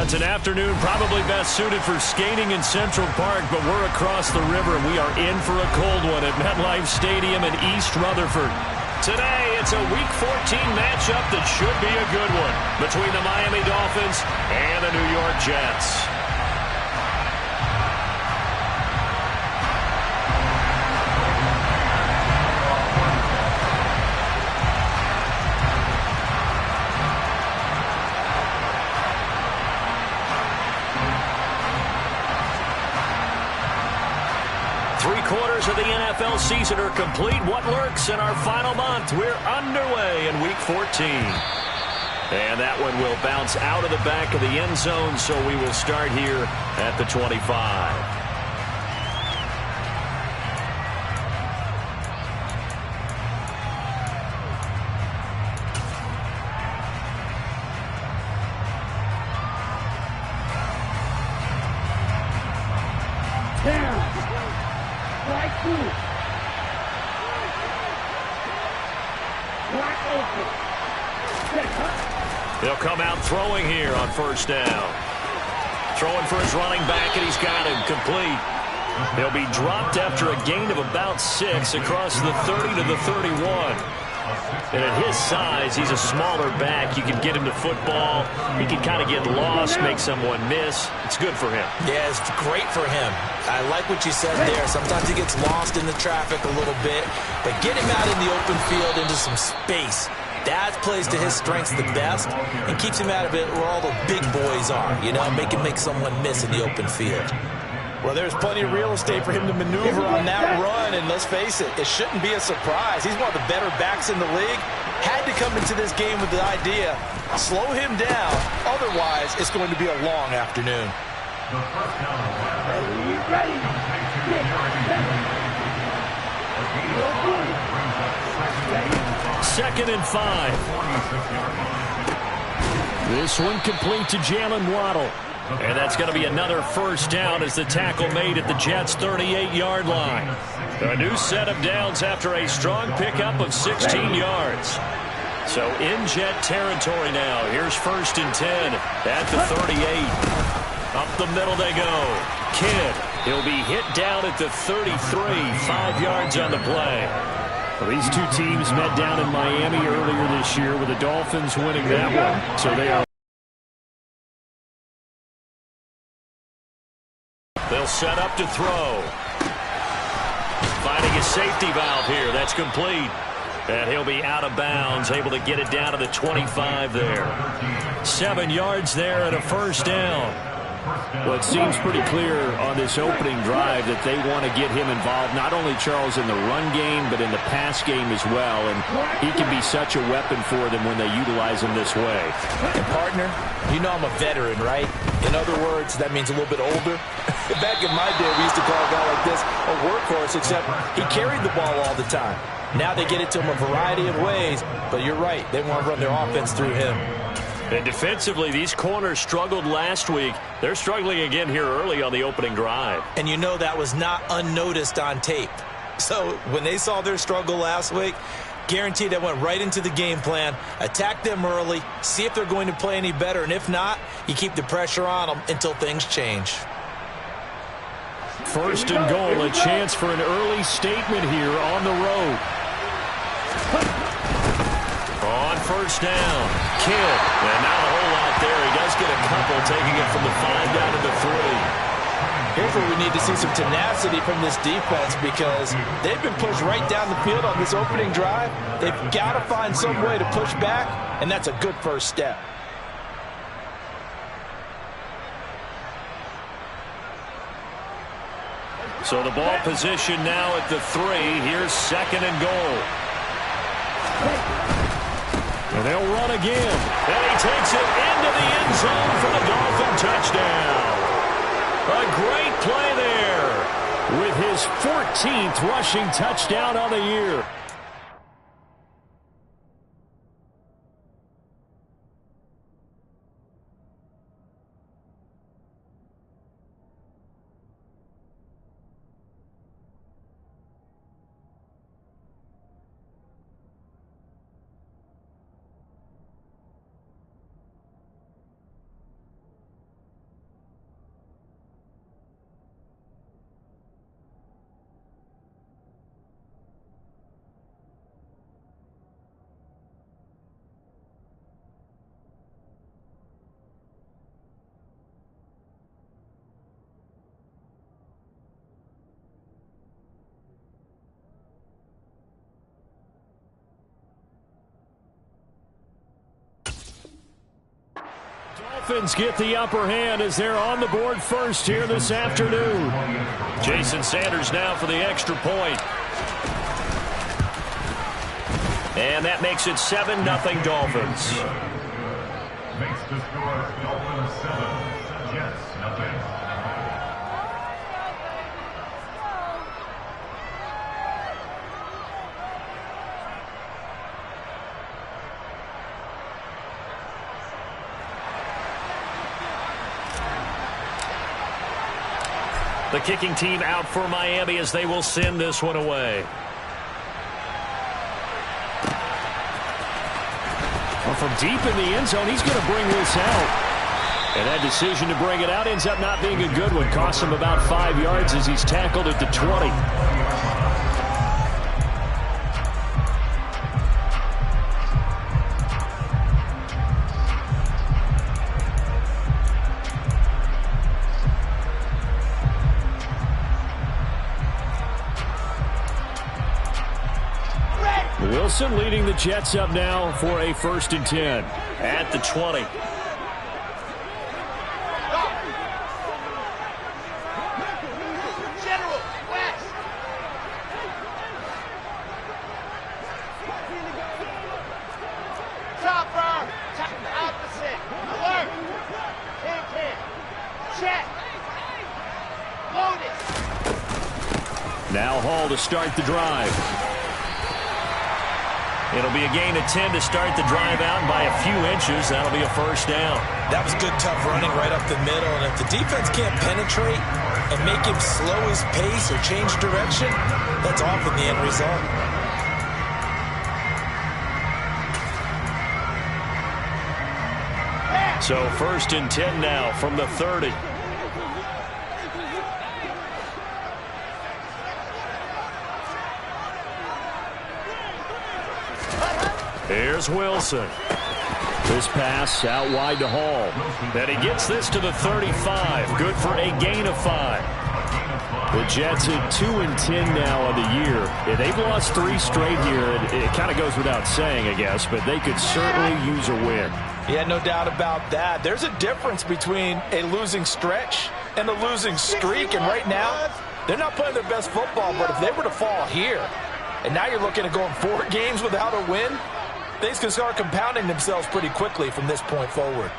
It's an afternoon probably best suited for skating in Central Park, but we're across the river, and we are in for a cold one at MetLife Stadium in East Rutherford. Today, it's a Week 14 matchup that should be a good one between the Miami Dolphins and the New York Jets. Three-quarters of the NFL season are complete. What lurks in our final month? We're underway in Week 14. And that one will bounce out of the back of the end zone, so we will start here at the 25. He'll come out throwing here on first down. Throwing for his running back, and he's got him complete. He'll be dropped after a gain of about 6 across the 30 to the 31. And at his size, he's a smaller back. You can get him to football. He can kind of get lost, make someone miss. It's good for him. Yeah, it's great for him. I like what you said there. Sometimes he gets lost in the traffic a little bit. But get him out in the open field into some space. That plays to his strengths the best and keeps him out of it where all the big boys are. You know, make someone miss in the open field. Well, there's plenty of real estate for him to maneuver on that run, and let's face it, it shouldn't be a surprise. He's one of the better backs in the league. Had to come into this game with the idea, slow him down, otherwise it's going to be a long afternoon. Second and 5. This one complete to Jalen Waddle. And that's going to be another first down as the tackle made at the Jets' 38-yard line. A new set of downs after a strong pickup of 16 yards. So in Jet territory now. Here's first and 10 at the 38. Up the middle they go. Kidd. He'll be hit down at the 33. 5 yards on the play. Well, these two teams met down in Miami earlier this year with the Dolphins winning that one. So they are. They'll set up to throw. Finding a safety valve here. That's complete. And he'll be out of bounds, able to get it down to the 25 there. 7 yards there and a first down. Well, it seems pretty clear on this opening drive that they want to get him involved, not only, Charles, in the run game, but in the pass game as well. And he can be such a weapon for them when they utilize him this way. And, partner, you know I'm a veteran, right? In other words, that means a little bit older. Back in my day, we used to call a guy like this a workhorse, except he carried the ball all the time. Now they get it to him a variety of ways, but you're right. They want to run their offense through him. And defensively, these corners struggled last week. They're struggling again here early on the opening drive. And you know that was not unnoticed on tape. So when they saw their struggle last week, guaranteed that went right into the game plan. Attack them early, see if they're going to play any better. And if not, you keep the pressure on them until things change. First and goal, a chance for an early statement here on the road. On first down, Kidd. And not a whole lot there. He does get a couple, taking it from the 5 down to the 3. Here's where we need to see some tenacity from this defense because they've been pushed right down the field on this opening drive. They've got to find some way to push back, and that's a good first step. So the ball position now at the 3. Here's second and goal. And they'll run again. And he takes it into the end zone for the Dolphin touchdown. A great play there with his 14th rushing touchdown on the year. Dolphins get the upper hand as they're on the board first here this afternoon. Jason Sanders now for the extra point. And that makes it 7-0 Dolphins. Makes the score Dolphins 7, Jets nothing. The kicking team out for Miami as they will send this one away. Well, from deep in the end zone, he's going to bring this out. And that decision to bring it out ends up not being a good one. Costs him about 5 yards as he's tackled at the 20. Wilson leading the Jets up now for a 1st and 10 at the 20. General, West. Chopper, opposite, alert. Can. Check. Loaded. Now Hall to start the drive. It'll be a gain of 10 to start the drive out, and by a few inches, that'll be a 1st down. That was good, tough running right up the middle, and if the defense can't penetrate and make him slow his pace or change direction, that's often the end result. So 1st and 10 now from the 30. Here's Wilson. This pass out wide to Hall. Then he gets this to the 35. Good for a gain of 5. The Jets at 2-10 now on the year. Yeah, they've lost 3 straight here. It kind of goes without saying, I guess, but they could certainly use a win. Yeah, no doubt about that. There's a difference between a losing stretch and a losing streak, and right now, they're not playing their best football, but if they were to fall here, and now you're looking at going 4 games without a win, things can start compounding themselves pretty quickly from this point forward.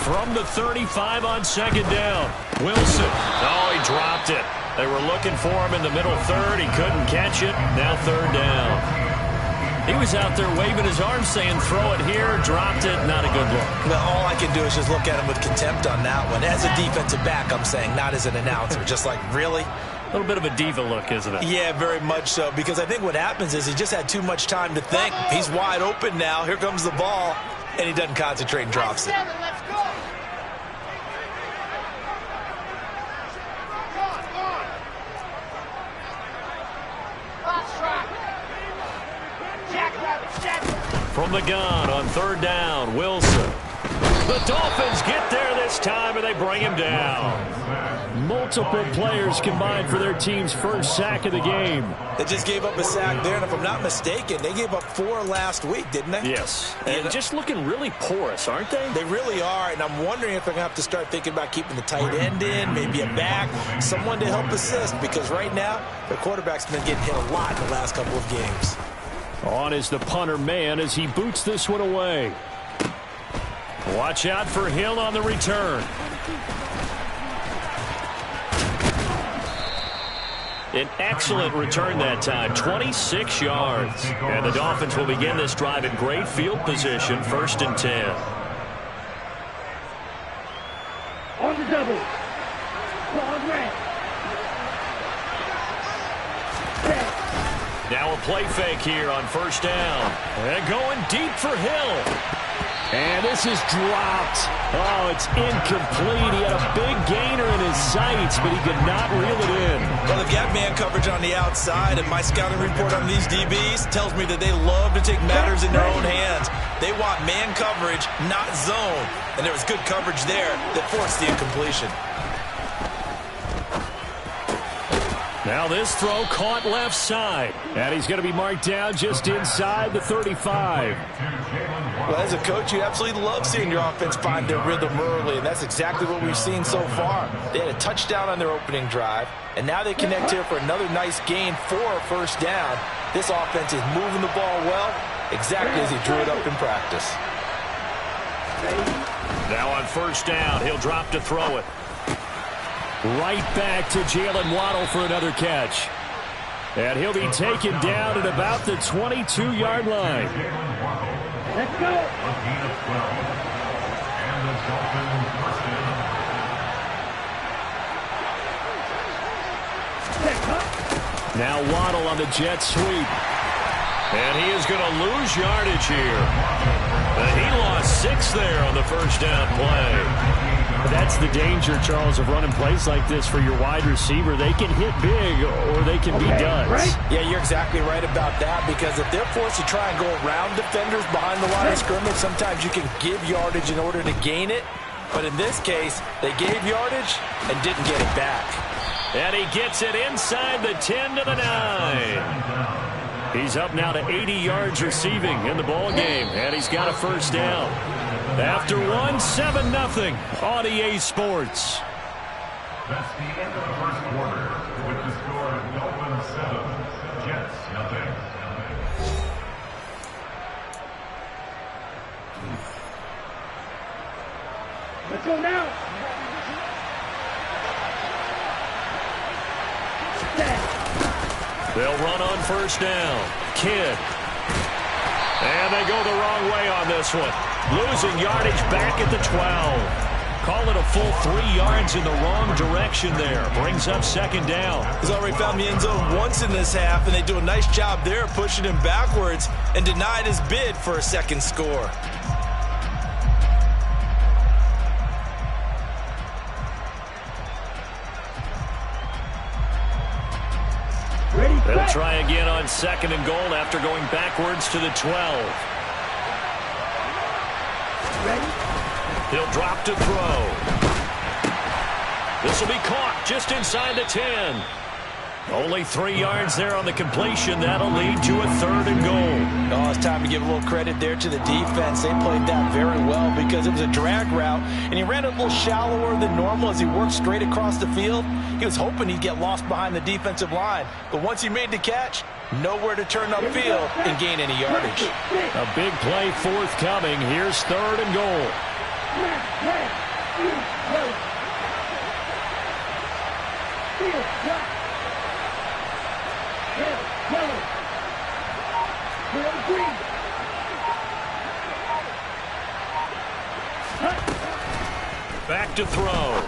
From the 35 on 2nd down, Wilson. Oh, he dropped it. They were looking for him in the middle third. He couldn't catch it. Now 3rd down. He was out there waving his arms saying, throw it here, dropped it. Not a good look. Well, all I can do is just look at him with contempt on that one. As a defensive back, I'm saying, not as an announcer. Just like, really? A little bit of a diva look, isn't it? Yeah, very much so, because I think what happens is he just had too much time to think. He's wide open now. Here comes the ball, and he doesn't concentrate and drops it. Let's go. From the gun on 3rd down, Wilson. The Dolphins get there this time, and they bring him down. Multiple players combined for their team's 1st sack of the game. They just gave up a sack there, and if I'm not mistaken, they gave up 4 last week, didn't they? Yes. And just looking really porous, aren't they? They really are, and I'm wondering if they're going to have to start thinking about keeping the tight end in, maybe a back, someone to help assist, because right now, their quarterback's been getting hit a lot in the last couple of games. On is the punter man as he boots this one away. Watch out for Hill on the return. An excellent return that time, 26 yards. And the Dolphins will begin this drive in great field position, 1st and 10. On the double. Ball red. Now a play fake here on 1st down. And going deep for Hill. And this is dropped. Oh, it's incomplete. He had a big gainer in his sights, but he could not reel it in. Well, they've got man coverage on the outside, and my scouting report on these DBs tells me that they love to take matters in their own hands. They want man coverage, not zone. And there was good coverage there that forced the incompletion. Now this throw caught left side. And he's going to be marked down just inside the 35. Well, as a coach, you absolutely love seeing your offense find their rhythm early, and that's exactly what we've seen so far. They had a touchdown on their opening drive, and now they connect here for another nice gain for a first down. This offense is moving the ball well, exactly as he drew it up in practice. Now on first down, he'll drop to throw it. Right back to Jalen Waddle for another catch. And he'll be taken down at about the 22-yard line. Let's go. A gain of 12. And the Dolphins first down. Now Waddle on the jet sweep. And he is going to lose yardage here. But he lost 6 there on the first down play. That's the danger, Charles, of running plays like this for your wide receiver. They can hit big or they can be duds. Right? Yeah, you're exactly right about that, because if they're forced to try and go around defenders behind the line of scrimmage, sometimes you can give yardage in order to gain it. But in this case, they gave yardage and didn't get it back. And he gets it inside the 10 to the 9. He's up now to 80 yards receiving in the ball game, and he's got a first down. After 7-0 on EA Sports. That's the end of the first quarter, with the score of Dolphins 7, Jets 0. Let's go now. They'll run on first down. Kidd. And they go the wrong way on this one. Losing yardage back at the 12. Call it a full 3 yards in the wrong direction there. Brings up second down. He's already found the end zone once in this half, and they do a nice job there pushing him backwards and denied his bid for a second score. They'll try again on second and goal after going backwards to the 12. Ready? He'll drop to throw. This will be caught just inside the 10. Only 3 yards there on the completion. That'll lead to a 3rd and goal. Oh, it's time to give a little credit there to the defense. They played that very well because it was a drag route, and he ran a little shallower than normal as he worked straight across the field. He was hoping he'd get lost behind the defensive line, but once he made the catch, nowhere to turn upfield and gain any yardage. A big play forthcoming. Here's 3rd and goal. Back to throw.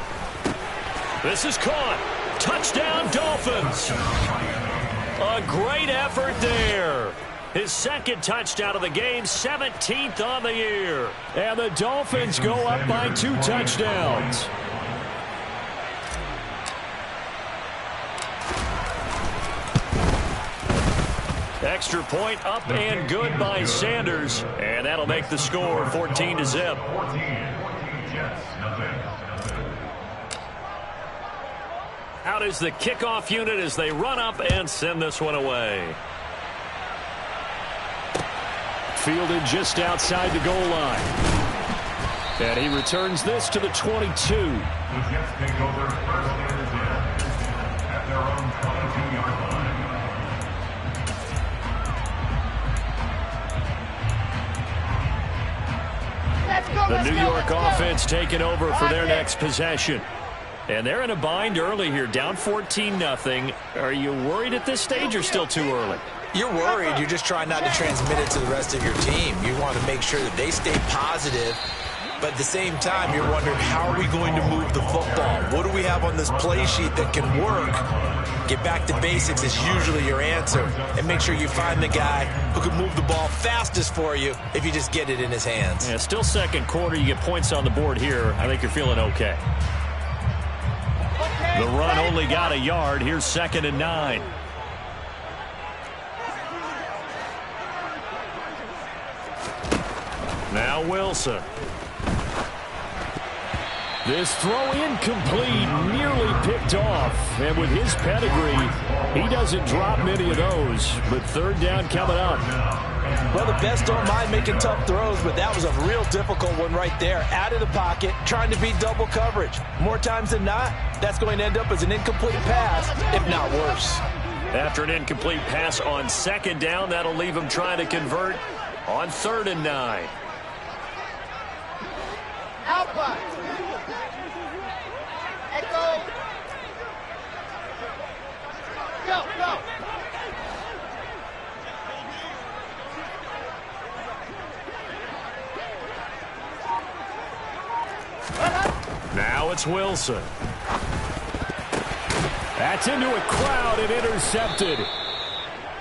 This is caught. Touchdown, Dolphins. A great effort there. His second touchdown of the game, 17th on the year. And the Dolphins go up by 2 touchdowns. Extra point up and good by Sanders. And that'll make the score 14-0. Out is the kickoff unit as they run up and send this one away. Fielded just outside the goal line. And he returns this to the 22. The Jets take over first and 10 at their own 22-yard line. The New York offense taking over for their next possession. And they're in a bind early here, down 14-0. Are you worried at this stage or still too early? You're worried. You're just trying not to transmit it to the rest of your team. You want to make sure that they stay positive. But at the same time, you're wondering, how are we going to move the football? What do we have on this play sheet that can work? Get back to basics is usually your answer. And make sure you find the guy who can move the ball fastest for you if you just get it in his hands. Yeah, still second quarter. You get points on the board here. I think you're feeling okay. The run only got a yard. Here's 2nd and 9. Now Wilson. This throw incomplete, nearly picked off. And with his pedigree, he doesn't drop many of those. But 3rd down coming up. Well, the best don't mind making tough throws, but that was a real difficult one right there. Out of the pocket, trying to beat double coverage. More times than not, that's going to end up as an incomplete pass, if not worse. After an incomplete pass on second down, that'll leave him trying to convert on 3rd and 9. Alpha. Echo. Go, go. Now it's Wilson. That's into a crowd and intercepted.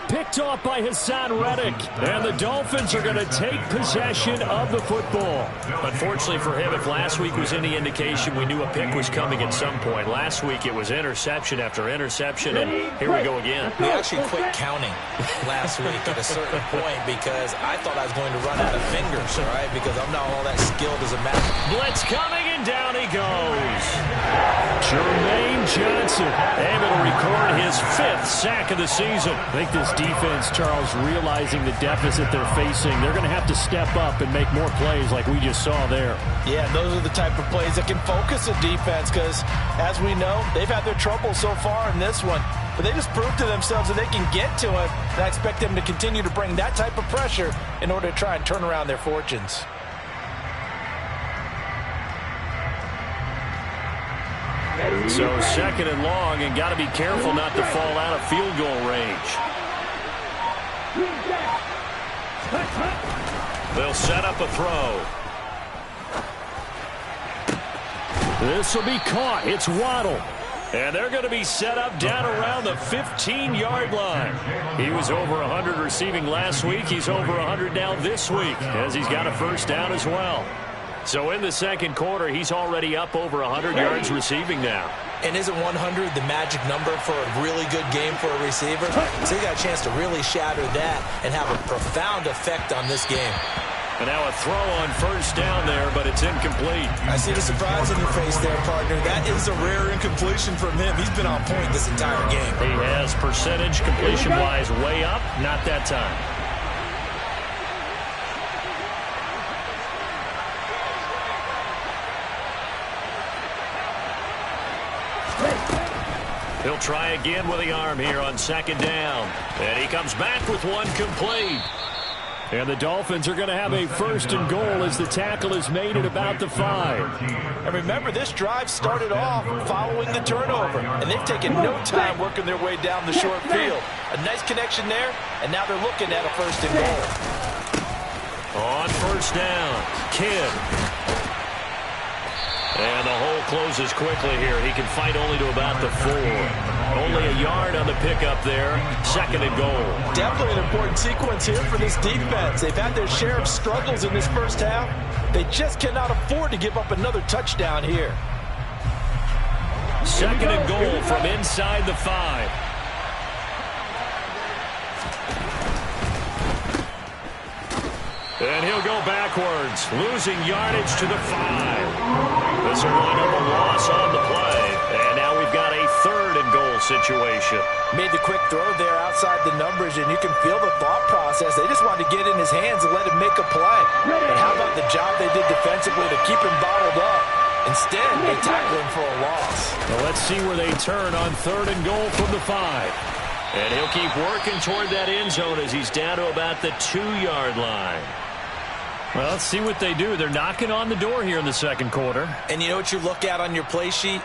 Picked off by Hassan Reddick. And the Dolphins are going to take possession of the football. Unfortunately for him, if last week was any indication, we knew a pick was coming at some point. Last week it was interception after interception, and here we go again. We actually quit counting last week at a certain point because I thought I was going to run out of fingers, right? Because I'm not all that skilled as a math. Blitz coming, and down he goes. Jermaine Johnson able to record his 5th sack of the season. I think this defense, Charles, realizing the deficit they're facing, they're going to have to step up and make more plays like we just saw there. Yeah, those are the type of plays that can focus a defense because, as we know, they've had their trouble so far in this one. But they just proved to themselves that they can get to it, and I expect them to continue to bring that type of pressure in order to try and turn around their fortunes. So 2nd and long, and got to be careful not to fall out of field goal range. They'll set up a throw. This will be caught. It's Waddle. And they're going to be set up down around the 15-yard line. He was over 100 receiving last week. He's over 100 now this week, as he's got a first down as well. So in the second quarter, he's already up over 100 yards receiving now. And isn't 100 the magic number for a really good game for a receiver? So he got a chance to really shatter that and have a profound effect on this game. And now a throw on first down there, but it's incomplete. I see the surprise on your face there, partner. That is a rare incompletion from him. He's been on point this entire game. He has percentage completion-wise way up, not that time. He'll try again with the arm here on second down. And he comes back with one complete. And the Dolphins are going to have a 1st and goal as the tackle is made at about the 5. And remember, this drive started off following the turnover. And they've taken no time working their way down the short field. A nice connection there, and now they're looking at a 1st and goal. On first down, Kidd. And the hole closes quickly here. He can fight only to about the 4. Only a yard on the pickup there. 2nd and goal. Definitely an important sequence here for this defense. They've had their share of struggles in this first half. They just cannot afford to give up another touchdown here. 2nd and goal from inside the 5. And he'll go backwards, losing yardage to the 5. This will wind up a loss on the play. And now we've got a 3rd and goal situation. Made the quick throw there outside the numbers, and you can feel the thought process. They just wanted to get in his hands and let him make a play. But how about the job they did defensively to keep him bottled up? Instead, they tackled him for a loss. Well, let's see where they turn on 3rd and goal from the 5. And he'll keep working toward that end zone as he's down to about the 2-yard line. Well, let's see what they do. They're knocking on the door here in the second quarter. And you know what you look at on your play sheet?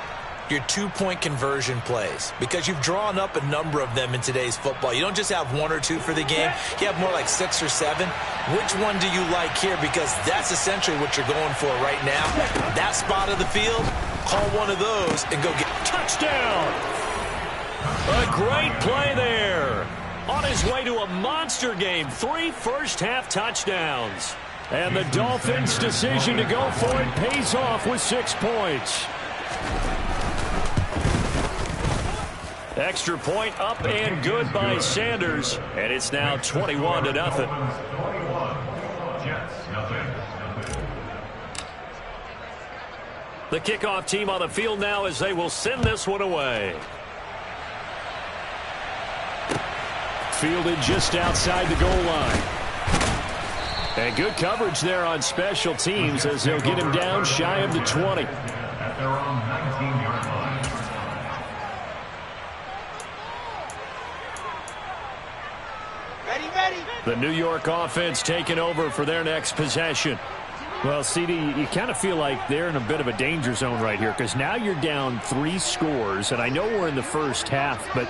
Your 2-point conversion plays. Because you've drawn up a number of them in today's football. You don't just have 1 or 2 for the game. You have more like 6 or 7. Which one do you like here? Because that's essentially what you're going for right now. That spot of the field, call one of those and go get touchdown. A great play there. On his way to a monster game. 3 first-half touchdowns. And the Dolphins' decision to go for it pays off with 6 points. Extra point up and good by Sanders. And it's now 21-0. The kickoff team on the field now as they will send this one away. Fielded just outside the goal line. And good coverage there on special teams as they'll get him down shy of the 20. At their own 19-yard line. Ready. The New York offense taking over for their next possession. Well, CD, you kind of feel like they're in a bit of a danger zone right here because now you're down 3 scores, and I know we're in the first half, but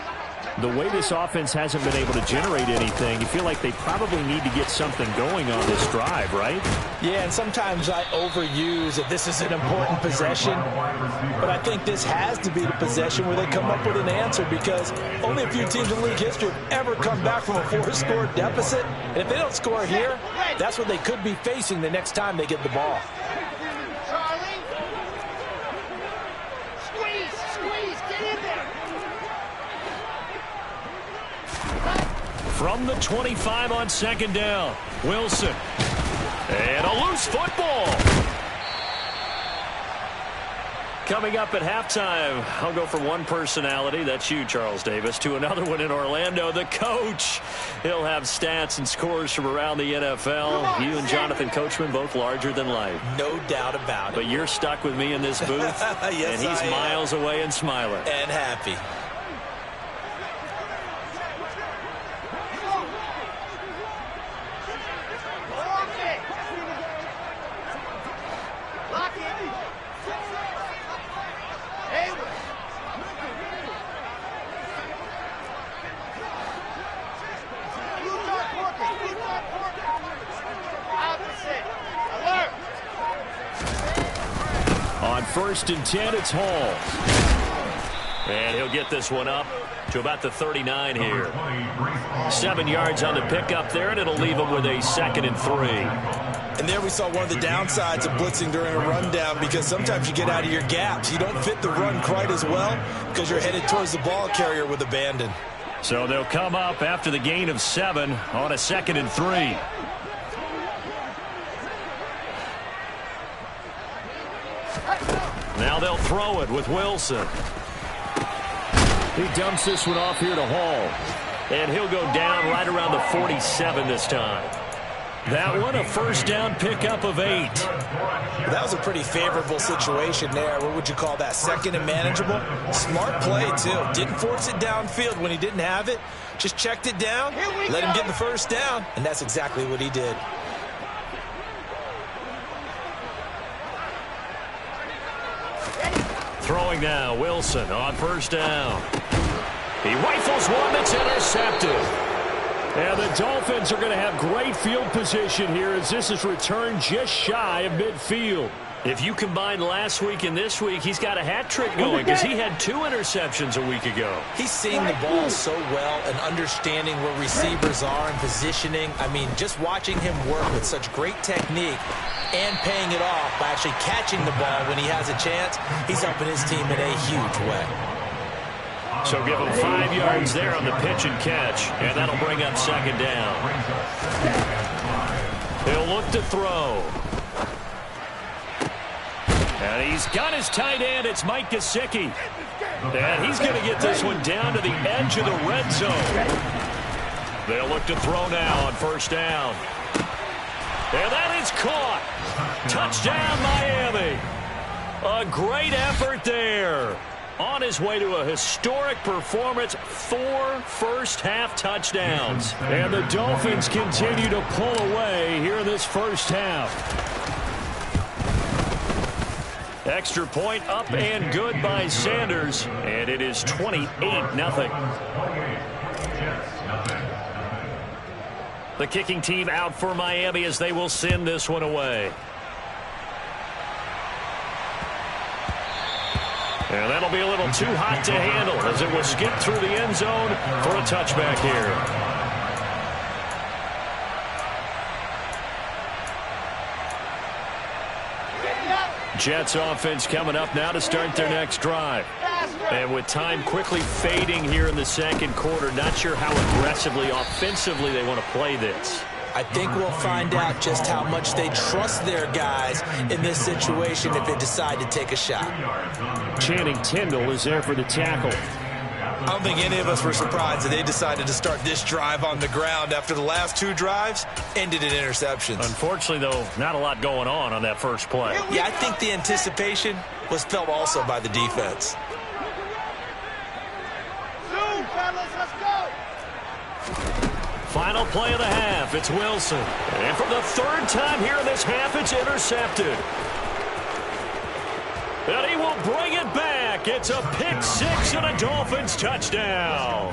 the way this offense hasn't been able to generate anything, you feel like they probably need to get something going on this drive, right? Yeah, and sometimes I overuse that this is an important possession, but I think this has to be the possession where they come up with an answer because only a few teams in league history have ever come back from a 4-score deficit. And if they don't score here, that's what they could be facing the next time they get the ball. Charlie. Squeeze, get in there. From the 25 on second down, Wilson. And a loose football. Coming up at halftime, I'll go from one personality, that's you, Charles Davis, to another one in Orlando, the coach. He'll have stats and scores from around the NFL. You and Jonathan Coachman both larger than life. No doubt about it. But you're stuck with me in this booth, yes, and he's miles away and smiling. And happy. On 1st and 10, it's Hall. And he'll get this one up to about the 39 here. 7 yards on the pickup there, and it'll leave him with a 2nd and 3. And there we saw one of the downsides of blitzing during a rundown because sometimes you get out of your gaps. You don't fit the run quite as well because you're headed towards the ball carrier with abandon. So they'll come up after the gain of 7 on a 2nd and 3. Now they'll throw it with Wilson. He dumps this one off here to Hall. And he'll go down right around the 47 this time. That one, a 1st down pickup of 8. That was a pretty favorable situation there. What would you call that? 2nd and manageable? Smart play, too. Didn't force it downfield when he didn't have it. Just checked it down, let him get the 1st down, and that's exactly what he did. Throwing now, Wilson on 1st down. He rifles one that's intercepted. And the Dolphins are going to have great field position here as this is returned just shy of midfield. If you combine last week and this week, he's got a hat trick going because he had 2 interceptions a week ago. He's seeing the ball so well and understanding where receivers are and positioning. I mean, just watching him work with such great technique and paying it off by actually catching the ball when he has a chance, he's helping his team in a huge way. So give him 5 yards there on the pitch and catch, and that'll bring up 2nd down. He'll look to throw. And he's got his tight end. It's Mike Gesicki. And he's going to get this one down to the edge of the red zone. They'll look to throw now on 1st down. And that is caught. Touchdown, Miami. A great effort there. On his way to a historic performance, 4 first-half touchdowns. And the Dolphins continue to pull away here in this first half. Extra point up and good by Sanders. And it is 28-0. The kicking team out for Miami as they will send this one away. And that'll be a little too hot to handle as it will skip through the end zone for a touchback here. Jets offense coming up now to start their next drive. And with time quickly fading here in the 2nd quarter, not sure how aggressively, offensively they want to play this. I think we'll find out just how much they trust their guys in this situation if they decide to take a shot. Channing Tindall is there for the tackle. I don't think any of us were surprised that they decided to start this drive on the ground after the last 2 drives ended in interceptions. Unfortunately, though, not a lot going on that first play. Yeah, I think the anticipation was felt also by the defense. Zoom, fellas, let's go. Final play of the half, it's Wilson. And for the 3rd time here in this half, it's intercepted. And he will bring it back. It's a pick 6 and a Dolphins touchdown.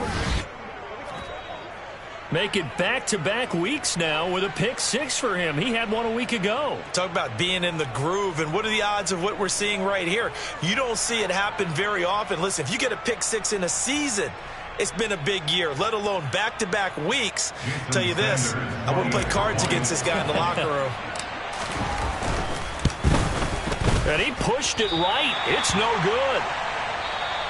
Make it back-to-back weeks now with a pick 6 for him. He had one a week ago. Talk about being in the groove, and what are the odds of what we're seeing right here? You don't see it happen very often. Listen, if you get a pick 6 in a season, it's been a big year, let alone back-to-back weeks. Tell you this, I wouldn't play cards against this guy in the locker room. And he pushed it right. It's no good.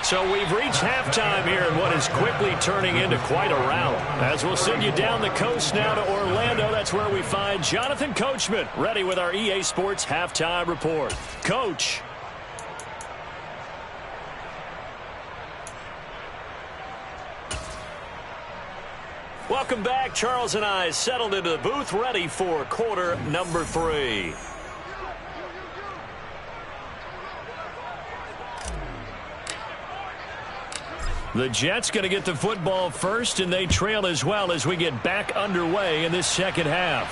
So we've reached halftime here in what is quickly turning into quite a rout. As we'll send you down the coast now to Orlando, that's where we find Jonathan Coachman ready with our EA Sports Halftime Report. Coach. Welcome back. Charles and I settled into the booth ready for quarter number 3. The Jets going to get the football first, and they trail as well as we get back underway in this second half.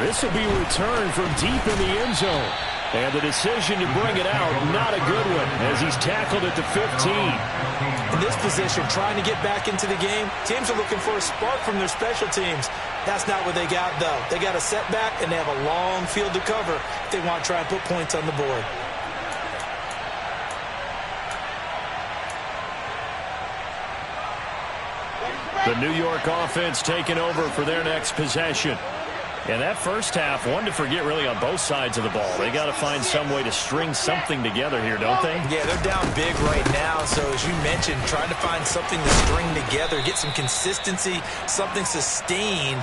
This will be returned from deep in the end zone. And the decision to bring it out, not a good one, as he's tackled at the 15. In this position, trying to get back into the game, teams are looking for a spark from their special teams. That's not what they got, though. They got a setback, and they have a long field to cover if they want to try and put points on the board. The New York offense taking over for their next possession. And that first half, one to forget really on both sides of the ball. They got to find some way to string something together here, don't they? Yeah, they're down big right now. So as you mentioned, trying to find something to string together, get some consistency, something sustained,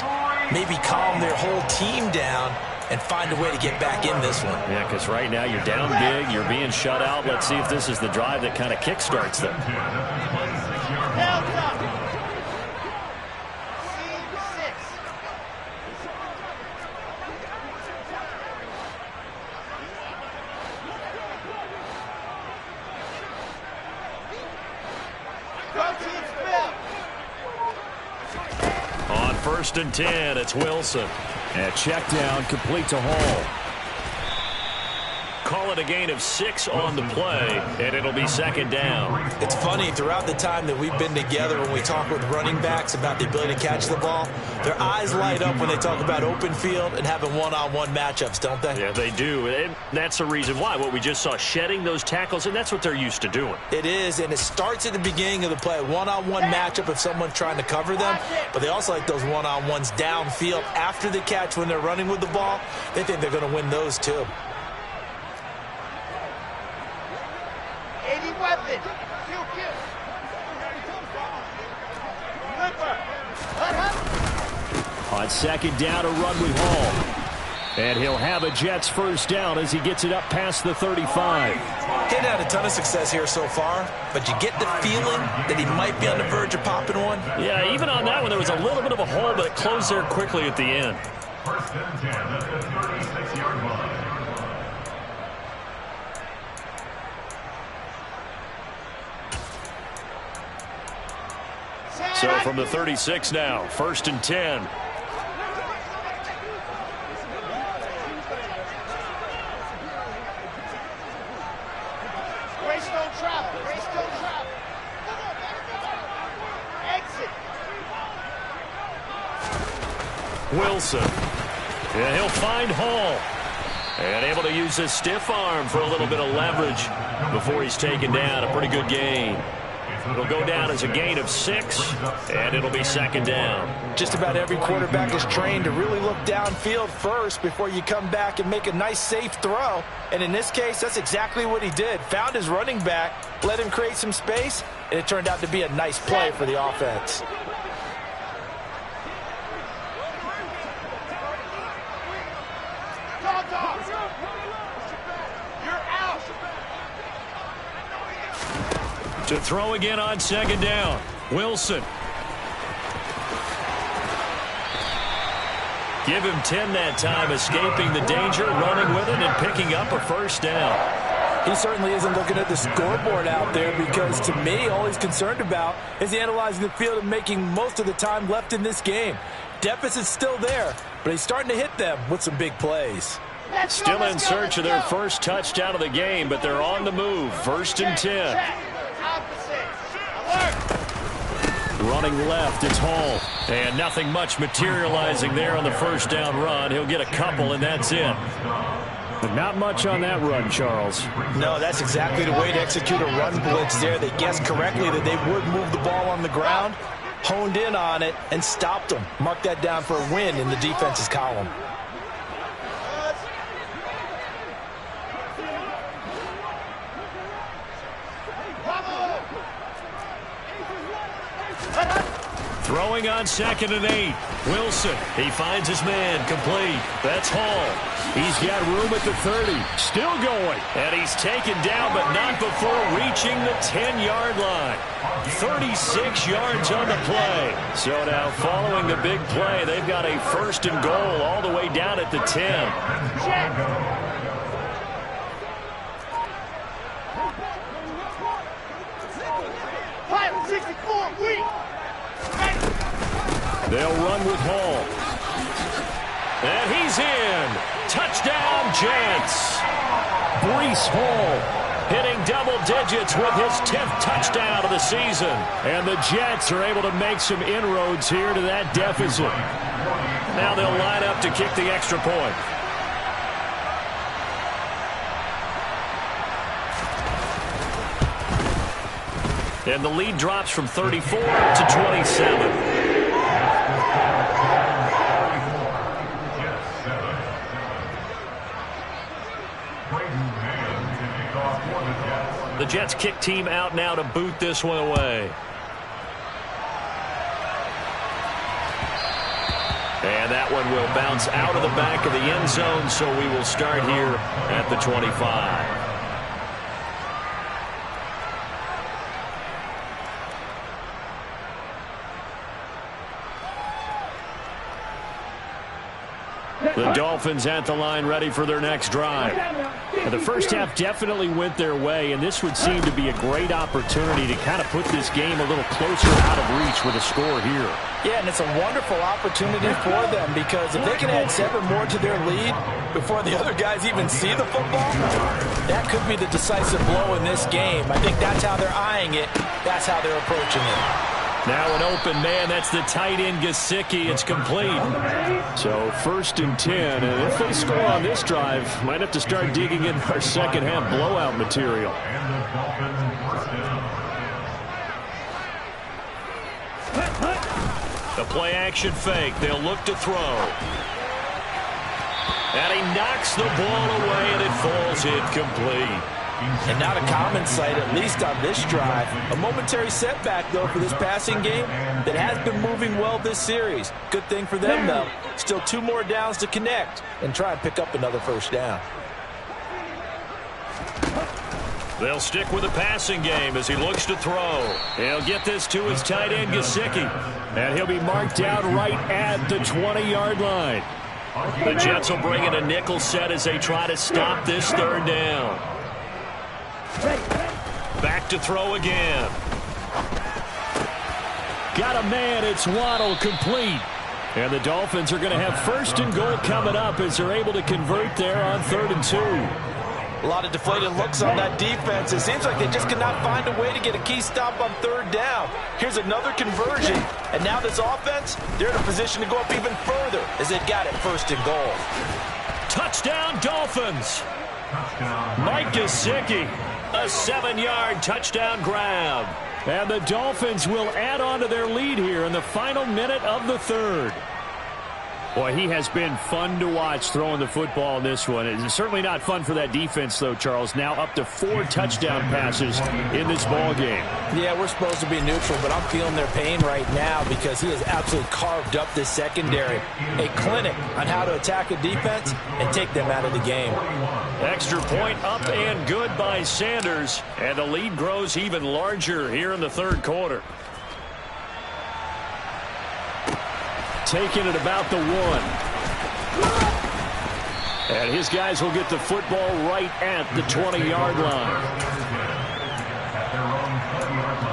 maybe calm their whole team down and find a way to get back in this one. Yeah, because right now you're down big, you're being shut out. Let's see if this is the drive that kind of kickstarts them. On 1st and 10, it's Wilson. And check down, complete to Hall. Call it a gain of 6 on the play, and it'll be 2nd down. It's funny, throughout the time that we've been together, when we talk with running backs about the ability to catch the ball, their eyes light up when they talk about open field and having one-on-one matchups, don't they? Yeah, they do. And that's the reason why. What we just saw, shedding those tackles, and that's what they're used to doing. It is, and it starts at the beginning of the play. One-on-one matchup if someone's trying to cover them, but they also like those one-on-ones downfield after the catch when they're running with the ball. They think they're going to win those too. On 2nd down, a run with Hall. And he'll have a Jets first down as he gets it up past the 35. He hadn't had a ton of success here so far, but you get the feeling that he might be on the verge of popping one. Yeah, even on that one, there was a little bit of a hole, but it closed there quickly at the end. 1st and 10 at the 36-yard line. So from the 36 now, 1st and 10. Grace don't travel. Grace don't travel. Exit. Wilson. And he'll find Hall. And able to use his stiff arm for a little bit of leverage before he's taken down. A pretty good gain. It'll go down as a gain of 6, and it'll be 2nd down. Just about every quarterback is trained to really look downfield first before you come back and make a nice, safe throw. And in this case, that's exactly what he did. Found his running back, let him create some space, and it turned out to be a nice play for the offense. To throw again on second down. Wilson. Give him 10 that time, escaping the danger, running with it, and picking up a first down. He certainly isn't looking at the scoreboard out there because, to me, all he's concerned about is analyzing the field and making most of the time left in this game. Deficit's still there, but he's starting to hit them with some big plays. Still in search of their first touchdown of the game, but they're on the move. 1st and 10. Running left, it's Hall. And nothing much materializing there on the first down run. He'll get a couple, and that's it. But not much on that run, Charles. No, that's exactly the way to execute a run blitz there. They guessed correctly that they would move the ball on the ground, honed in on it, and stopped them. Mark that down for a win in the defense's column. Throwing on 2nd and 8. Wilson. He finds his man. Complete. That's Hall. He's got room at the 30. Still going. And he's taken down, but not before reaching the 10-yard line. 36 yards on the play. So now following the big play, they've got a 1st and goal all the way down at the 10. They'll run with Hall. And he's in. Touchdown, Jets. Breece Hall hitting double digits with his 10th touchdown of the season. And the Jets are able to make some inroads here to that deficit. Now they'll line up to kick the extra point. And the lead drops from 34 to 27. The Jets kick team out now to boot this one away. And that one will bounce out of the back of the end zone, so we will start here at the 25. The Dolphins at the line ready for their next drive. And the first half definitely went their way, and this would seem to be a great opportunity to kind of put this game a little closer out of reach with a score here. Yeah, and it's a wonderful opportunity for them because if they can add 7 more to their lead before the other guys even see the football, that could be the decisive blow in this game. I think that's how they're eyeing it. That's how they're approaching it. Now an open man, that's the tight end Gesicki. It's complete. So 1st and 10, and if they score on this drive, might have to start digging in our second half blowout material. The play action fake. They'll look to throw. And he knocks the ball away, and it falls incomplete. And not a common sight, at least on this drive. A momentary setback, though, for this passing game that has been moving well this series. Good thing for them, though. Still 2 more downs to connect and try and pick up another first down. They'll stick with the passing game as he looks to throw. He'll get this to his tight end, Gesicki. And he'll be marked out right at the 20-yard line. The Jets will bring in a nickel set as they try to stop this 3rd down. Back to throw again. Got a man, it's Waddle, complete. And the Dolphins are going to have 1st and goal coming up as they're able to convert there on 3rd and 2. A lot of deflated looks on that defense. It seems like they just cannot find a way to get a key stop on 3rd down. Here's another conversion. And now this offense, they're in a position to go up even further as they've got it 1st and goal. Touchdown, Dolphins. Mike Gesicki. A 7-yard touchdown grab. And the Dolphins will add on to their lead here in the final minute of the 3rd. Boy, he has been fun to watch throwing the football in this one. It's certainly not fun for that defense, though, Charles. Now up to 4 touchdown passes in this ball game. Yeah, we're supposed to be neutral, but I'm feeling their pain right now because he has absolutely carved up this secondary. A clinic on how to attack a defense and take them out of the game. Extra point up and good by Sanders. And the lead grows even larger here in the third quarter. Taking it about the 1. And his guys will get the football right at the 20-yard line. At their own 20-yard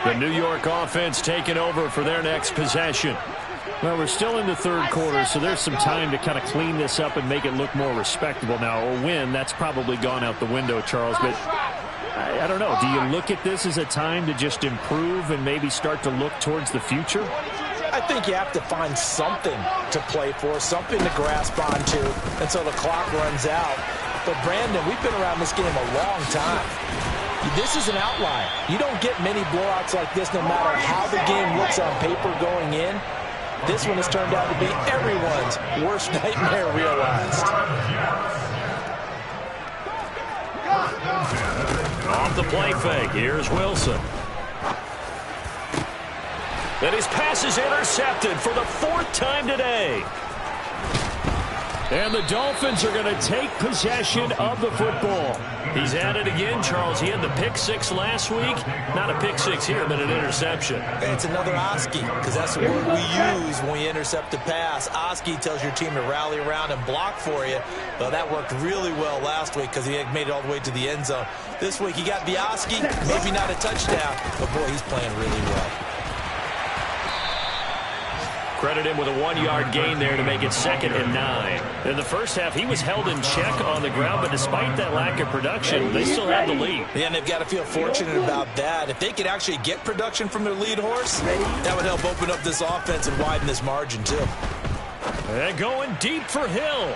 line. The New York offense taking over for their next possession. Well, we're still in the third quarter, so there's some time to kind of clean this up and make it look more respectable. Now, a win, that's probably gone out the window, Charles, but I don't know. Do you look at this as a time to just improve and maybe start to look towards the future? I think you have to find something to play for, something to grasp onto until the clock runs out. But, Brandon, we've been around this game a long time. This is an outlier. You don't get many blowouts like this no matter how the game looks on paper going in. This one has turned out to be everyone's worst nightmare realized. Off the play fake, here's Wilson. And his pass is intercepted for the 4th time today. And the Dolphins are going to take possession of the football. He's at it again, Charles. He had the pick 6 last week. Not a pick 6 here, but an interception. It's another Oski, because that's the word we use when we intercept a pass. Oski tells your team to rally around and block for you. Well, that worked really well last week because he had made it all the way to the end zone. This week he got the Oski, maybe not a touchdown, but boy, he's playing really well. Credit him with a 1-yard gain there to make it 2nd and 9. In the first half, he was held in check on the ground, but despite that lack of production, they still have the lead. Yeah, and they've got to feel fortunate about that. If they could actually get production from their lead horse, that would help open up this offense and widen this margin, too. And going deep for Hill.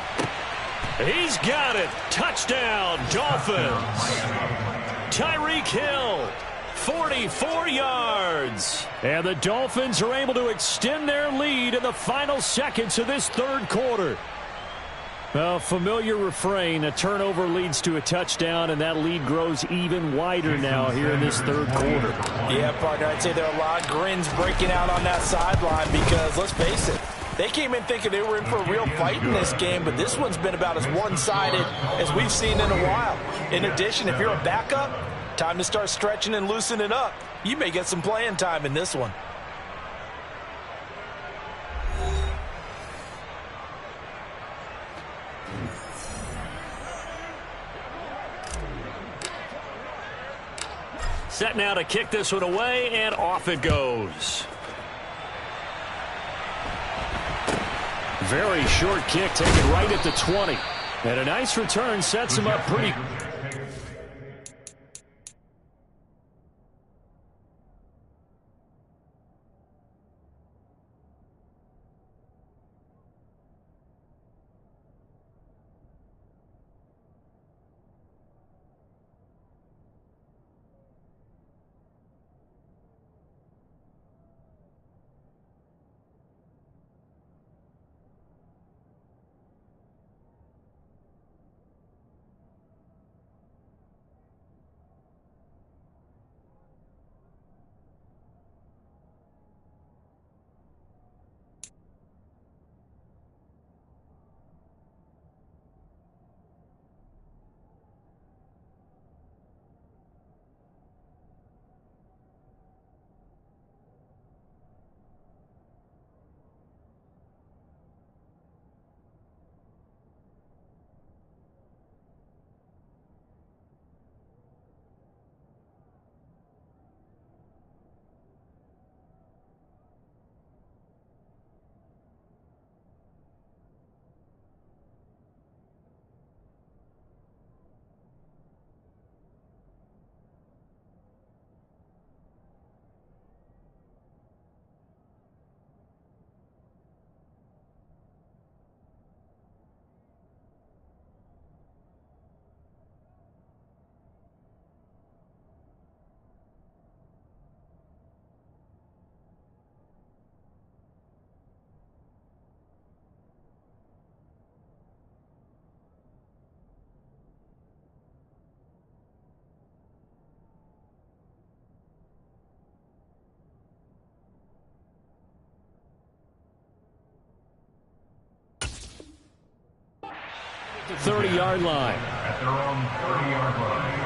He's got it. Touchdown, Dolphins. Tyreek Hill. 44 yards. And the Dolphins are able to extend their lead in the final seconds of this third quarter. A familiar refrain, a turnover leads to a touchdown, and that lead grows even wider now here in this third quarter. Yeah, partner, I'd say there are a lot of grins breaking out on that sideline because, let's face it, they came in thinking they were in for a real fight in this game, but this one's been about as one-sided as we've seen in a while. In addition, if you're a backup, time to start stretching and loosening up. You may get some playing time in this one. Set now to kick this one away, and off it goes. Very short kick taken right at the 20. And a nice return sets him up pretty. the 30-yard line. At their own 30-yard line.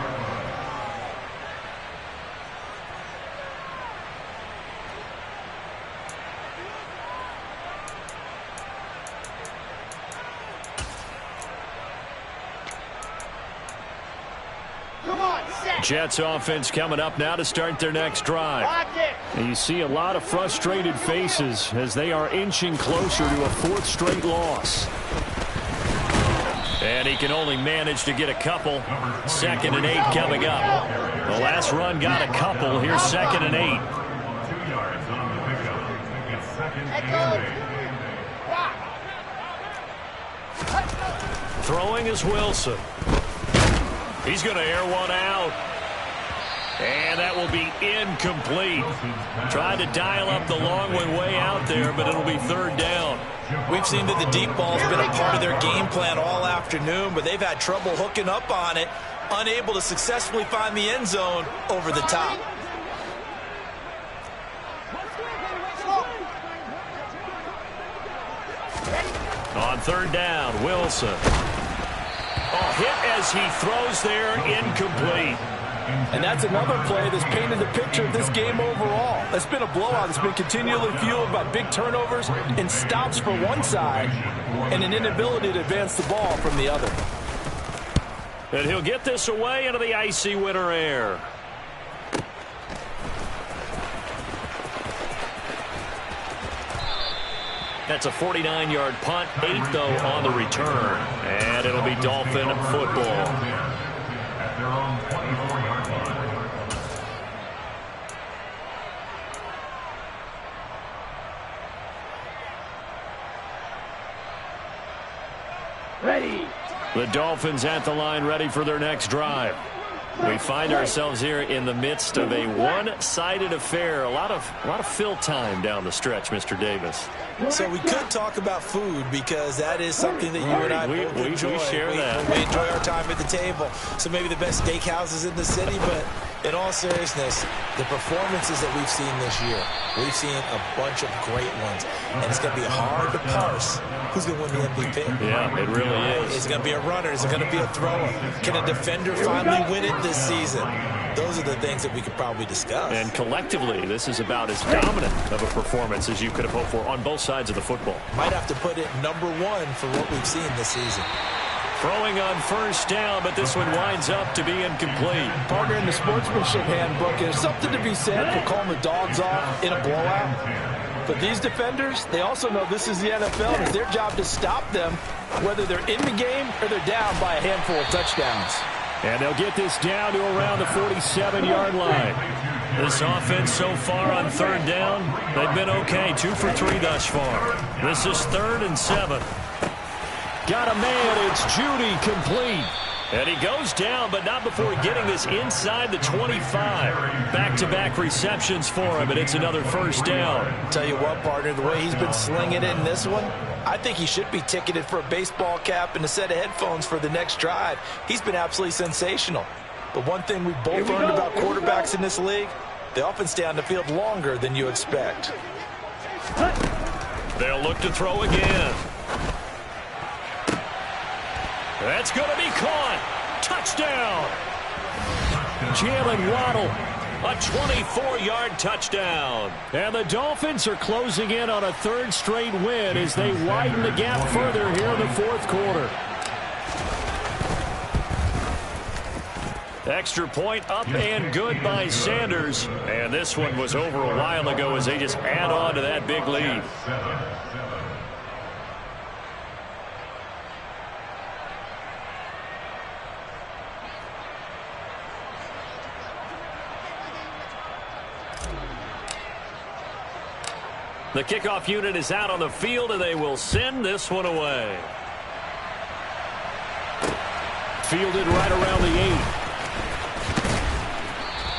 Come on, set. Jets offense coming up now to start their next drive. Lock it. And you see a lot of frustrated faces as they are inching closer to a fourth straight loss. And he can only manage to get a couple. 2nd and 8 coming up. The last run got a couple. Here's 2nd and 8. 2 yards on the pickup. It's 2nd and 8. Throwing is Wilson. He's going to air one out. And that will be incomplete. Tried to dial up the long way out there, but it'll be 3rd down. We've seen that the deep ball's been a part of their game plan all afternoon, but they've had trouble hooking up on it, unable to successfully find the end zone over the top. On 3rd down, Wilson. Oh, hit as he throws there, incomplete. And that's another play that's painted the picture of this game overall. It's been a blowout that's been continually fueled by big turnovers and stops for one side and an inability to advance the ball from the other. And he'll get this away into the icy winter air. That's a 49-yard punt, 8 though on the return. And it'll be Dolphin football. At their own 24-yard line. Ready. The Dolphins at the line ready for their next drive. We find ourselves here in the midst of a one-sided affair. A lot of fill time down the stretch, Mr. Davis. So we could talk about food because that is something that you and I both enjoy. We share that. We enjoy our time at the table. So maybe the best steakhouses in the city, but in all seriousness, the performances that we've seen this year, we've seen a bunch of great ones. And it's going to be hard to parse who's going to win the MVP. Yeah, it really is. Is it going to be a runner? Is it going to be a thrower? Can a defender finally win it this season? Those are the things that we could probably discuss. And collectively, this is about as dominant of a performance as you could have hoped for on both sides of the football. Might have to put it number 1 for what we've seen this season. Throwing on 1st down, but this one winds up to be incomplete. Partner, in the sportsmanship handbook, there's something to be said for calling the dogs off in a blowout. But these defenders, they also know this is the NFL, and it's their job to stop them, whether they're in the game or they're down by a handful of touchdowns. And they'll get this down to around the 47-yard line. This offense so far on 3rd down, they've been okay. 2 for 3 thus far. This is 3rd and 7. Got a man. It's Judy complete. And he goes down, but not before getting this inside the 25. Back-to-back receptions for him, and it's another 1st down. Tell you what, partner, the way he's been slinging it in this one, I think he should be ticketed for a baseball cap and a set of headphones for the next drive. He's been absolutely sensational. But one thing we've both learned about quarterbacks in this league, they often stay on the field longer than you expect. They'll look to throw again. That's going to be caught. Touchdown. Jalen Waddle, a 24-yard touchdown. And the Dolphins are closing in on a 3rd straight win as they widen the gap further here in the 4th quarter. Extra point up and good by Sanders. And this one was over a while ago as they just add on to that big lead. The kickoff unit is out on the field, and they will send this one away. Fielded right around the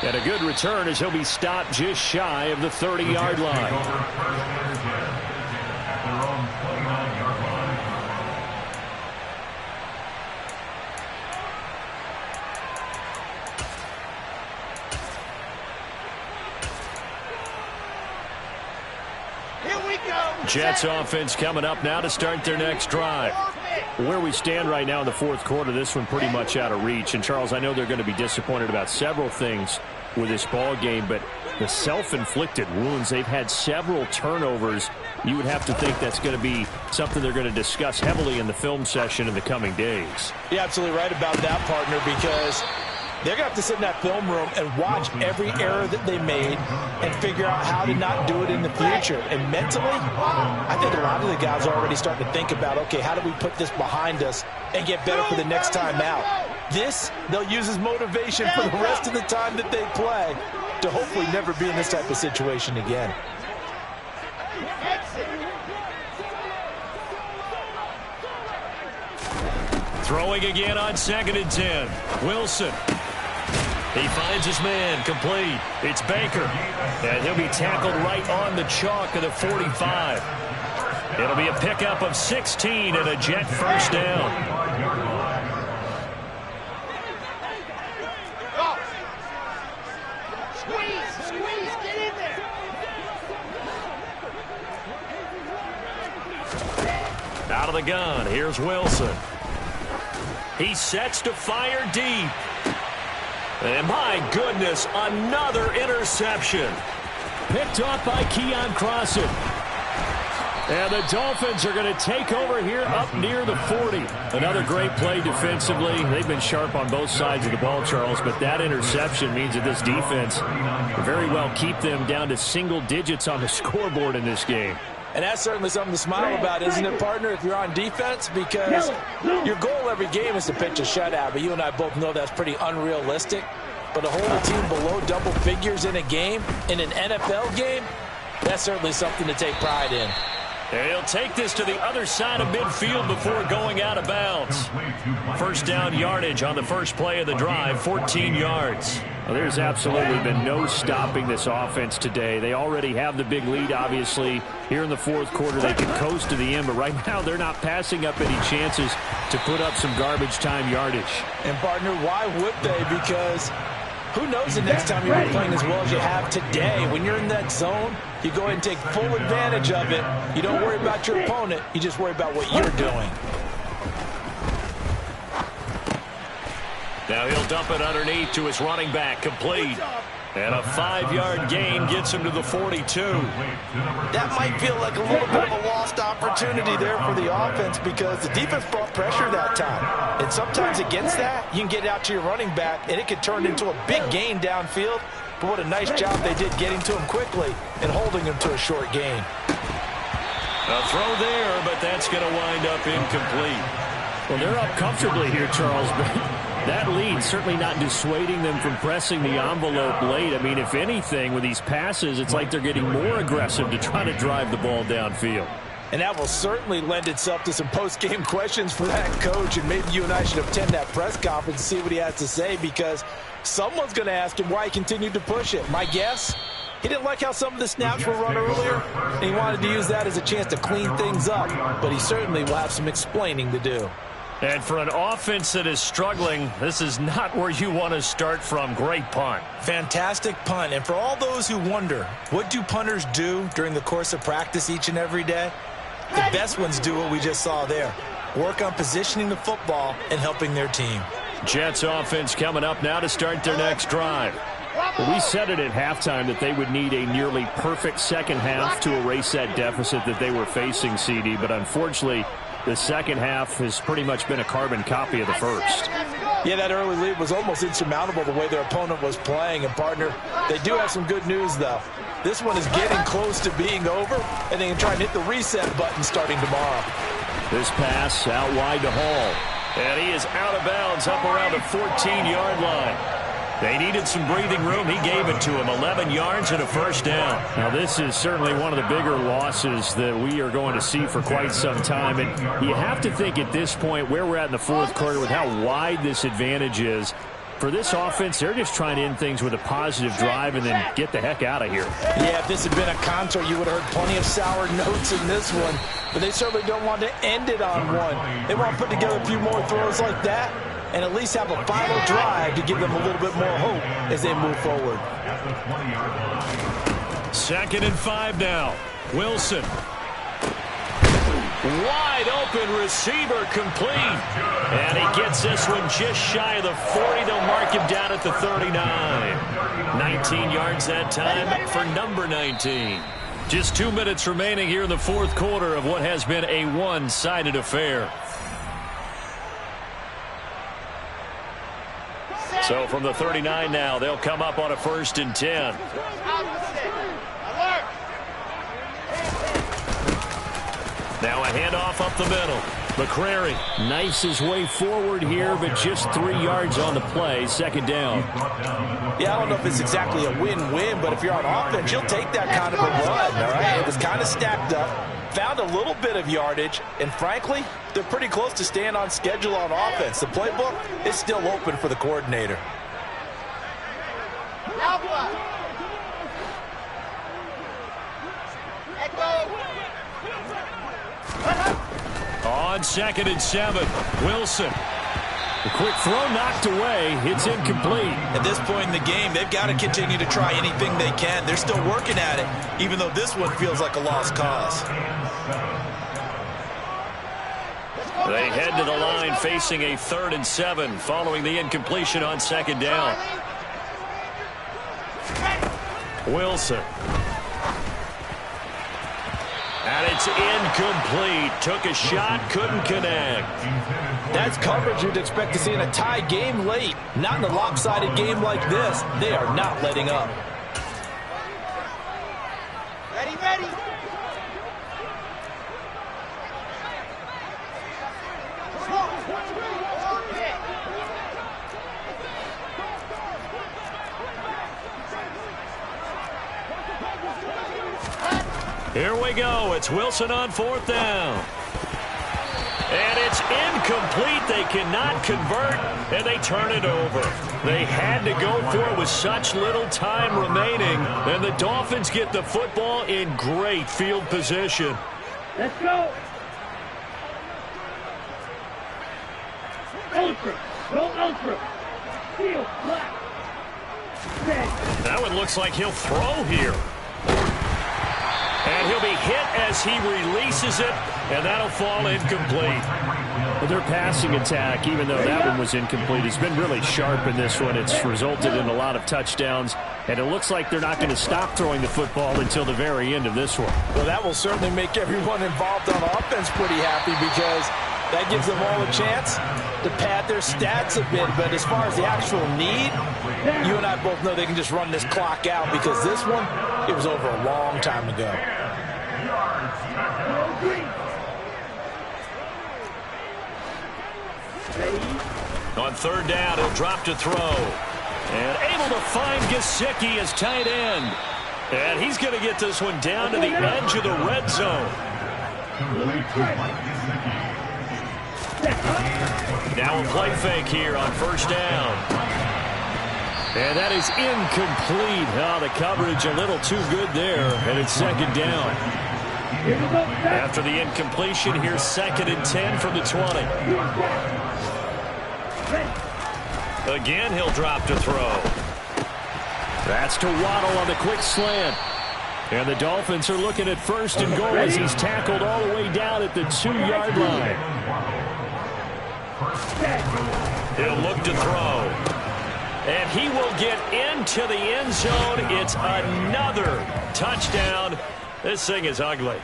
8. And a good return as he'll be stopped just shy of the 30-yard line. Here we go. Jets offense coming up now to start their next drive. Where we stand right now in the fourth quarter, this one pretty much out of reach. And, Charles, I know they're going to be disappointed about several things with this ball game, but the self-inflicted wounds, they've had several turnovers. You would have to think that's going to be something they're going to discuss heavily in the film session in the coming days. You're absolutely right about that, partner, because they're going to have to sit in that film room and watch every error that they made and figure out how to not do it in the future. And mentally, I think a lot of the guys are already starting to think about, okay, how do we put this behind us and get better for the next time out? This, they'll use as motivation for the rest of the time that they play to hopefully never be in this type of situation again. Throwing again on 2nd and 10. Wilson. He finds his man, complete. It's Baker. And he'll be tackled right on the chalk of the 45. It'll be a pickup of 16 and a Jet first down. Squeeze, get in there. Out of the gun, here's Wilson. He sets to fire deep. And my goodness, another interception. Picked off by Keon Crossan. And the Dolphins are going to take over here up near the 40. Another great play defensively. They've been sharp on both sides of the ball, Charles, but that interception means that this defense will very well keep them down to single digits on the scoreboard in this game. And that's certainly something to smile about, isn't it, partner, if you're on defense? Because your goal every game is to pitch a shutout, but you and I both know that's pretty unrealistic. But to hold a team below double figures in a game, in an NFL game, that's certainly something to take pride in. And he'll take this to the other side of midfield before going out of bounds. First down yardage on the first play of the drive, 14 yards. Well, there's absolutely been no stopping this offense today. They already have the big lead, obviously. Here in the fourth quarter, they can coast to the end, but right now they're not passing up any chances to put up some garbage time yardage. And, partner, why would they? Because who knows the next time you're playing as well as you have today. When you're in that zone, you go ahead and take full advantage of it. You don't worry about your opponent. You just worry about what you're doing. Now he'll dump it underneath to his running back, complete. And a 5-yard gain gets him to the 42. That might feel like a little bit of a lost opportunity there for the offense because the defense brought pressure that time. And sometimes against that, you can get out to your running back, and it could turn into a big gain downfield. But what a nice job they did getting to him quickly and holding him to a short gain. A throw there, but that's going to wind up incomplete. Well, they're up comfortably here, Charles, but that lead certainly not dissuading them from pressing the envelope late. I mean, if anything, with these passes, it's like they're getting more aggressive to try to drive the ball downfield. And that will certainly lend itself to some post-game questions for that coach, and maybe you and I should attend that press conference and see what he has to say, because someone's going to ask him why he continued to push it. My guess, he didn't like how some of the snaps were run earlier, and he wanted to use that as a chance to clean things up, but he certainly will have some explaining to do. And for an offense that is struggling, this is not where you want to start from. Great punt. Fantastic punt. And for all those who wonder, what do punters do during the course of practice each and every day? The best ones do what we just saw there. Work on positioning the football and helping their team. Jets offense coming up now to start their next drive. Well, we said it at halftime that they would need a nearly perfect second half to erase that deficit that they were facing, CD, but unfortunately, the second half has pretty much been a carbon copy of the first. Yeah, that early lead was almost insurmountable the way their opponent was playing. And, partner, they do have some good news, though. This one is getting close to being over, and they can try and hit the reset button starting tomorrow. This pass out wide to Hall. And he is out of bounds up around the 14-yard line. They needed some breathing room. He gave it to him. 11 yards and a first down. Now, this is certainly one of the bigger losses that we are going to see for quite some time. And you have to think at this point where we're at in the fourth quarter with how wide this advantage is. For this offense, they're just trying to end things with a positive drive and then get the heck out of here. Yeah, if this had been a concert, you would have heard plenty of sour notes in this one. But they certainly don't want to end it on one. They want to put together a few more throws like that and at least have a final drive to give them a little bit more hope as they move forward. 2nd and 5 now. Wilson. Wide open receiver complete. And he gets this one just shy of the 40. They'll mark him down at the 39. 19 yards that time for number 19. Just 2 minutes remaining here in the fourth quarter of what has been a one-sided affair. So from the 39 now, they'll come up on a 1st and 10. Now a handoff up the middle. McCrary knifes his way forward here, but just 3 yards on the play. 2nd down. Yeah, I don't know if it's exactly a win-win, but if you're on offense, you'll take that kind of a run, all right? It was kind of stacked up, found a little bit of yardage, and frankly, they're pretty close to staying on schedule on offense. The playbook is still open for the coordinator. On 2nd and 7, Wilson. The quick throw knocked away. It's incomplete. At this point in the game, they've got to continue to try anything they can. They're still working at it, even though this one feels like a lost cause. They head to the line facing a 3rd and 7 following the incompletion on 2nd down. Wilson. And it's incomplete. Took a shot, couldn't connect. That's coverage you'd expect to see in a tie game late. Not in a lopsided game like this. They are not letting up. Ready. Here we go. It's Wilson on 4th down. And it's incomplete. They cannot convert, and they turn it over. They had to go for it with such little time remaining, and the Dolphins get the football in great field position. Let's go. Ultra. Go ultra. Field black. That one looks like he'll throw here. And he'll be hit as he releases it, and that'll fall incomplete. But their passing attack, even though that one was incomplete, has been really sharp in this one. It's resulted in a lot of touchdowns, and it looks like they're not going to stop throwing the football until the very end of this one. Well, that will certainly make everyone involved on offense pretty happy because that gives them all a chance to pad their stats a bit. But as far as the actual need, you and I both know they can just run this clock out because this one, it was over a long time ago. On 3rd down, he'll drop to throw. And able to find Gesicki as tight end. And he's going to get this one down to the edge of the red zone. Now a play fake here on 1st down. And that is incomplete. Oh, the coverage a little too good there. And it's 2nd down. After the incompletion, here's 2nd and 10 from the 20. Again, he'll drop to throw. That's to Waddle on the quick slant. And the Dolphins are looking at 1st and goal as he's tackled all the way down at the 2-yard line. He'll look to throw. And he will get into the end zone. It's another touchdown. This thing is ugly.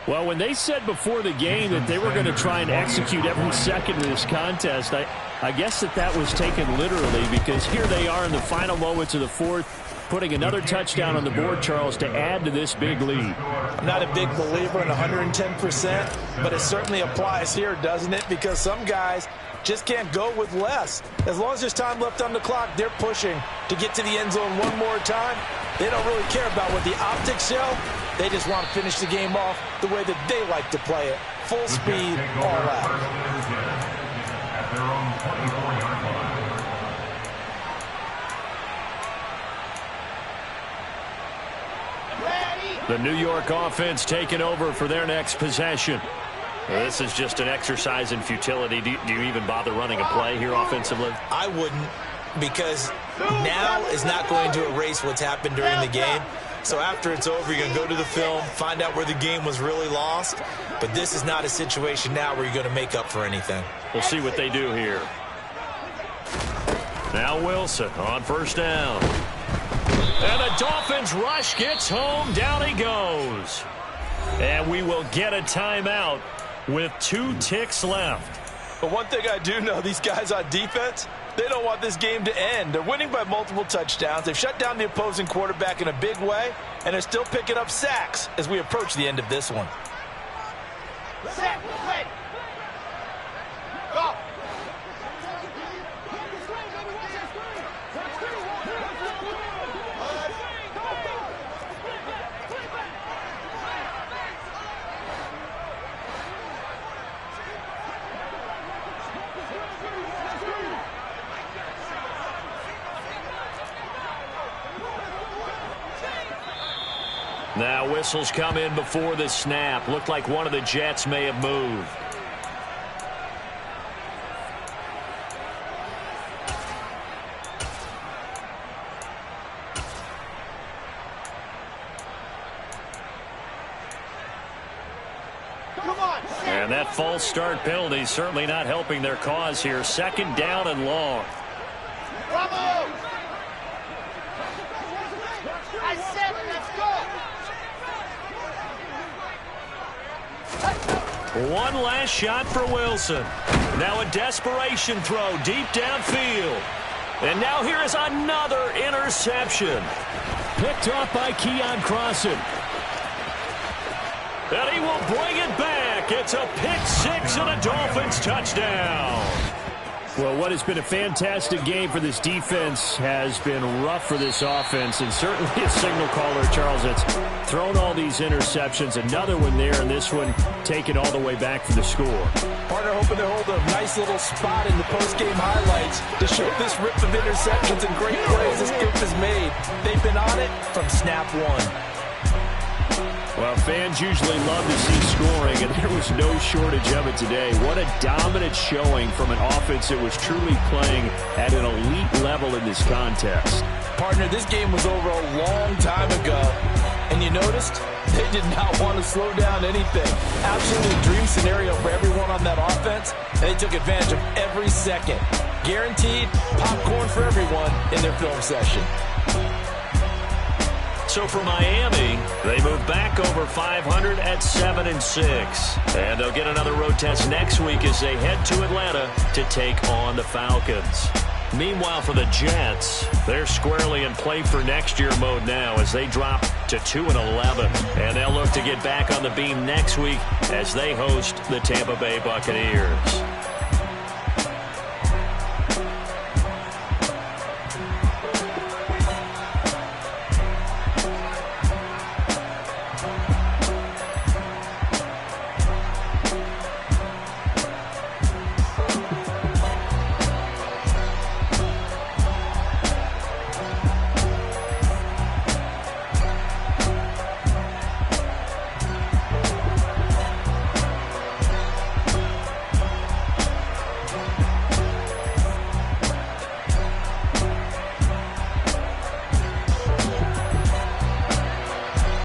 Well, when they said before the game that they were going to try and execute every second of this contest, I guess that was taken literally because here they are in the final moments of the 4th, putting another touchdown on the board, Charles, to add to this big lead. I'm not a big believer in 110%, but it certainly applies here, doesn't it? Because some guys just can't go with less. As long as there's time left on the clock, they're pushing to get to the end zone one more time. They don't really care about what the optics show. They just want to finish the game off the way that they like to play it. Full speed, all out. The New York offense taking over for their next possession. This is just an exercise in futility. Do you even bother running a play here offensively? I wouldn't, because now is not going to erase what's happened during the game. So after it's over, you're going to go to the film, find out where the game was really lost. But this is not a situation now where you're going to make up for anything. We'll see what they do here. Now Wilson on first down. And the Dolphins rush gets home. Down he goes. And we will get a timeout with 2 ticks left. But one thing I do know, these guys on defense, they don't want this game to end. They're winning by multiple touchdowns. They've shut down the opposing quarterback in a big way, and they're still picking up sacks as we approach the end of this one. Set, play. Go. Now whistles come in before the snap. Looked like one of the Jets may have moved. Come on. And that false start penalty certainly not helping their cause here. 2nd down and long. Bravo. I said, let's go. One last shot for Wilson. Now a desperation throw deep downfield. And now here is another interception. Picked off by Keon Crossan. And he will bring it back. It's a pick 6 and a Dolphins touchdown. Well, what has been a fantastic game for this defense has been rough for this offense, and certainly a signal caller, Charles, that's thrown all these interceptions. Another one there, and this one taken all the way back for the score. Partner hoping to hold a nice little spot in the post-game highlights to show this rip of interceptions and great plays this group has made. They've been on it from snap one. Well, fans usually love to see scoring, and there was no shortage of it today. What a dominant showing from an offense that was truly playing at an elite level in this contest. Partner, this game was over a long time ago, and you noticed they did not want to slow down anything. Absolutely dream scenario for everyone on that offense, and they took advantage of every second. Guaranteed popcorn for everyone in their film session. So for Miami, they move back over 500 at 7-6. And they'll get another road test next week as they head to Atlanta to take on the Falcons. Meanwhile, for the Jets, they're squarely in play for next year mode now as they drop to 2-11. And they'll look to get back on the beam next week as they host the Tampa Bay Buccaneers.